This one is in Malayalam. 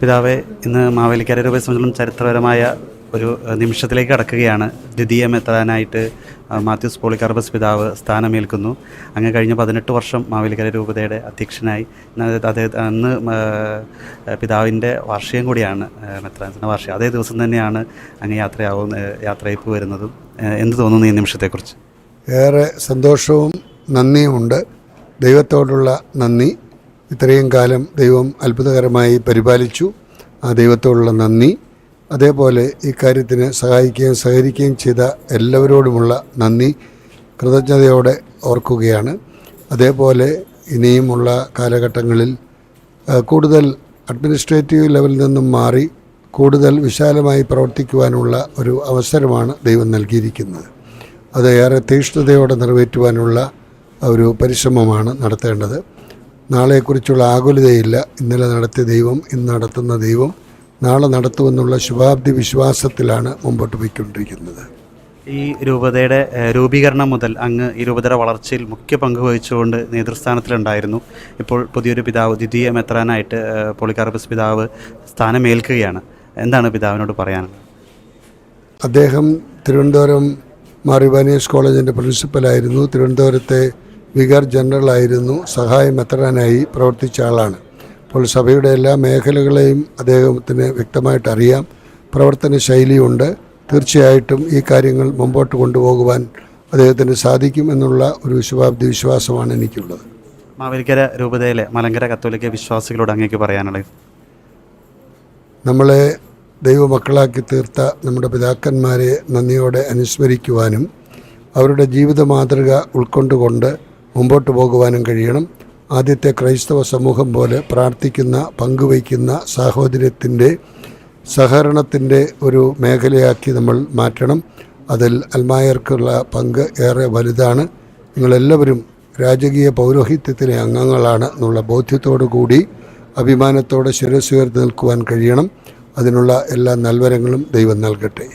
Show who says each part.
Speaker 1: പിതാവെ, ഇന്ന് മാവേലിക്കര രൂപയെ സംബന്ധിച്ചും ചരിത്രപരമായ ഒരു നിമിഷത്തിലേക്ക് കടക്കുകയാണ്. ദ്വിതീയ മെത്രാനായിട്ട് മാത്യൂസ് പോളികാർപ്പസ് പിതാവ് സ്ഥാനമേൽക്കുന്നു. അങ്ങ് കഴിഞ്ഞ 18 വർഷം മാവേലിക്കര രൂപതയുടെ അധ്യക്ഷനായി. അന്ന് പിതാവിൻ്റെ വാർഷികം കൂടിയാണ്, മെത്രാൻ്റെ വാർഷികം. അതേ ദിവസം തന്നെയാണ് അങ്ങ് യാത്രയപ്പ് വരുന്നതും. എന്ത് തോന്നുന്നു ഈ നിമിഷത്തെക്കുറിച്ച്?
Speaker 2: ഏറെ സന്തോഷവും നന്ദിയുമുണ്ട്. ദൈവത്തോടുള്ള നന്ദി. ഇത്രയും കാലം ദൈവം അത്ഭുതകരമായി പരിപാലിച്ചു. ആ ദൈവത്തോടുള്ള നന്ദി. അതേപോലെ ഈ കാര്യത്തിന് സഹായിക്കുകയും സഹകരിക്കുകയും ചെയ്ത എല്ലാവരോടുമുള്ള നന്ദി കൃതജ്ഞതയോടെ ഓർക്കുകയാണ്. അതേപോലെ ഇനിയുമുള്ള കാലഘട്ടങ്ങളിൽ കൂടുതൽ അഡ്മിനിസ്ട്രേറ്റീവ് ലെവലിൽ നിന്നും മാറി കൂടുതൽ വിശാലമായി പ്രവർത്തിക്കുവാനുള്ള ഒരു അവസരമാണ് ദൈവം നൽകിയിരിക്കുന്നത്. അത് ഏറെ തീക്ഷ്ണതയോടെ നിറവേറ്റുവാനുള്ള ഒരു പരിശ്രമമാണ് നടത്തേണ്ടത്. നാളെക്കുറിച്ചുള്ള ആകുലതയില്ല. ഇന്നലെ നടത്തിയ ദൈവം, ഇന്ന് നടത്തുന്ന ദൈവം നാളെ നടത്തുമെന്നുള്ള ശുഭാപ്തി വിശ്വാസത്തിലാണ് മുമ്പോട്ട് പോയിക്കൊണ്ടിരിക്കുന്നത്.
Speaker 1: ഈ രൂപതയുടെ രൂപീകരണം മുതൽ അങ്ങ് ഈ രൂപതയുടെ വളർച്ചയിൽ മുഖ്യ പങ്ക് വഹിച്ചുകൊണ്ട് നേതൃസ്ഥാനത്തിലുണ്ടായിരുന്നു. ഇപ്പോൾ പുതിയൊരു പിതാവ്, ദ്വിതീയ മെത്രാനായിട്ട് പോളികാർപ്പസ് പിതാവ് സ്ഥാനമേൽക്കുകയാണ്. എന്താണ് പിതാവിനോട് പറയാനുള്ളത്?
Speaker 2: അദ്ദേഹം തിരുവനന്തപുരം മാർ ഇവാനിയസ് കോളേജിൻ്റെ പ്രിൻസിപ്പലായിരുന്നു. തിരുവനന്തപുരത്തെ വികാർ ജനറലായിരുന്നു. സഹായ മെത്രാനായി പ്രവർത്തിച്ച ആളാണ്. അപ്പോൾ സഭയുടെ എല്ലാ മേഖലകളെയും അദ്ദേഹത്തിന് വ്യക്തമായിട്ട് അറിയാം. പ്രവർത്തന ശൈലിയുണ്ട്. തീർച്ചയായിട്ടും ഈ കാര്യങ്ങൾ മുമ്പോട്ട് കൊണ്ടുപോകുവാൻ അദ്ദേഹത്തിന് സാധിക്കും എന്നുള്ള ഒരു ശുഭാപ്തി വിശ്വാസമാണ് എനിക്കുള്ളത്.
Speaker 1: മാവേലിക്കര രൂപതയിലെ മലങ്കര കത്തോലിക്ക വിശ്വാസികളോട് അങ്ങേക്ക് പറയാനുള്ളത്?
Speaker 2: നമ്മളെ ദൈവമക്കളാക്കി തീർത്ത നമ്മുടെ പിതാക്കന്മാരെ നന്ദിയോടെ അനുസ്മരിക്കുവാനും അവരുടെ ജീവിത മാതൃക ഉൾക്കൊണ്ടുകൊണ്ട് മുമ്പോട്ട് പോകുവാനും കഴിയണം. ആദ്യത്തെ ക്രൈസ്തവ സമൂഹം പോലെ പ്രാർത്ഥിക്കുന്ന, പങ്കുവയ്ക്കുന്ന, സാഹോദര്യത്തിൻ്റെ, സഹകരണത്തിൻ്റെ ഒരു മേഖലയാക്കി നമ്മൾ മാറ്റണം. അതിൽ അൽമായർക്കുള്ള പങ്ക് ഏറെ വലുതാണ്. നിങ്ങളെല്ലാവരും രാജകീയ പൗരോഹിത്യത്തിലെ അംഗങ്ങളാണ് എന്നുള്ള ബോധ്യത്തോടു കൂടി അഭിമാനത്തോടെ ശിരസ്സുയർത്തി നിൽക്കുവാൻ കഴിയണം. അതിനുള്ള എല്ലാ നൽവരങ്ങളും ദൈവം നൽകട്ടെ.